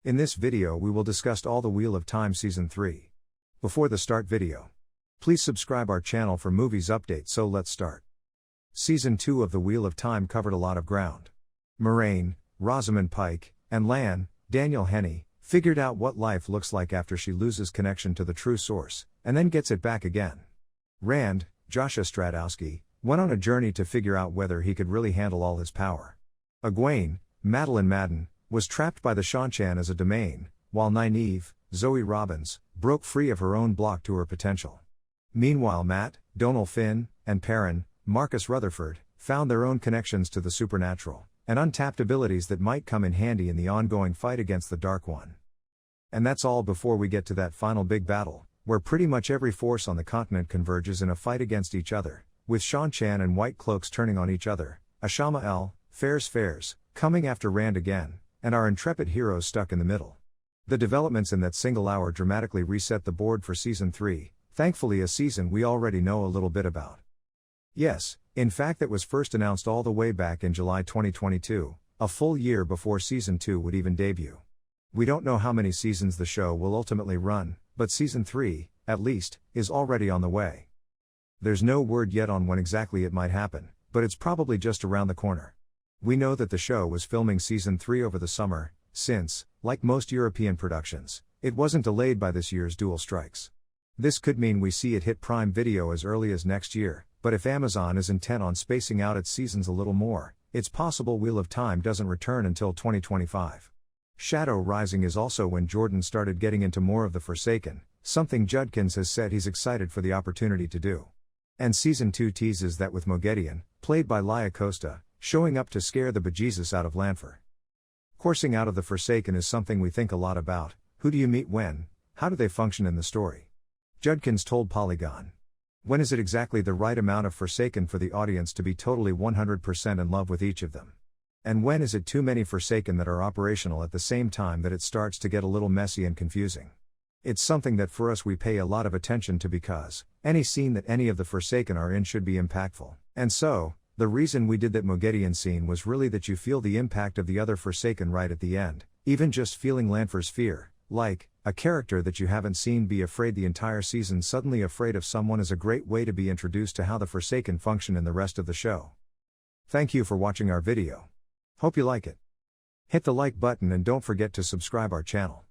In this video we will discuss all the Wheel of Time Season 3. Before the start video, please subscribe our channel for movies updates, so let's start. Season 2 of the Wheel of Time covered a lot of ground. Moiraine, Rosamund Pike, and Lan, Daniel Henney, figured out what life looks like after she loses connection to the true source, and then gets it back again. Rand, Joshua Stradowski, went on a journey to figure out whether he could really handle all his power. Egwene, Madeline Madden, was trapped by the Seanchan as a domain, while Nynaeve, Zoe Robbins, broke free of her own block to her potential. Meanwhile Mat, Domhnall Finn, and Perrin, Marcus Rutherford, found their own connections to the supernatural, and untapped abilities that might come in handy in the ongoing fight against the Dark One. And that's all before we get to that final big battle, where pretty much every force on the continent converges in a fight against each other, with Seanchan and White Cloaks turning on each other, Ashama El, Ferris, coming after Rand again, and our intrepid heroes stuck in the middle. The developments in that single hour dramatically reset the board for Season 3, thankfully a season we already know a little bit about. Yes, in fact that was first announced all the way back in July 2022, a full year before Season 2 would even debut. We don't know how many seasons the show will ultimately run, but Season 3, at least, is already on the way. There's no word yet on when exactly it might happen, but it's probably just around the corner. We know that the show was filming Season 3 over the summer, since, like most European productions, it wasn't delayed by this year's dual strikes. This could mean we see it hit Prime Video as early as next year, but if Amazon is intent on spacing out its seasons a little more, it's possible Wheel of Time doesn't return until 2025. Shadow Rising is also when Jordan started getting into more of the Forsaken, something Judkins has said he's excited for the opportunity to do. And Season 2 teases that with Moghedien, played by Laia Costa, showing up to scare the bejesus out of Lanfear. Coursing out of the Forsaken is something we think a lot about. Who do you meet when? How do they function in the story? Judkins told Polygon. When is it exactly the right amount of Forsaken for the audience to be totally 100% in love with each of them? And when is it too many Forsaken that are operational at the same time that it starts to get a little messy and confusing? It's something that for us we pay a lot of attention to, because any scene that any of the Forsaken are in should be impactful. And so, the reason we did that Moghedien scene was really that you feel the impact of the other Forsaken right at the end, even just feeling Lanfear's fear, like, a character that you haven't seen be afraid the entire season suddenly afraid of someone, is a great way to be introduced to how the Forsaken function in the rest of the show. Thank you for watching our video. Hope you like it. Hit the like button and don't forget to subscribe our channel.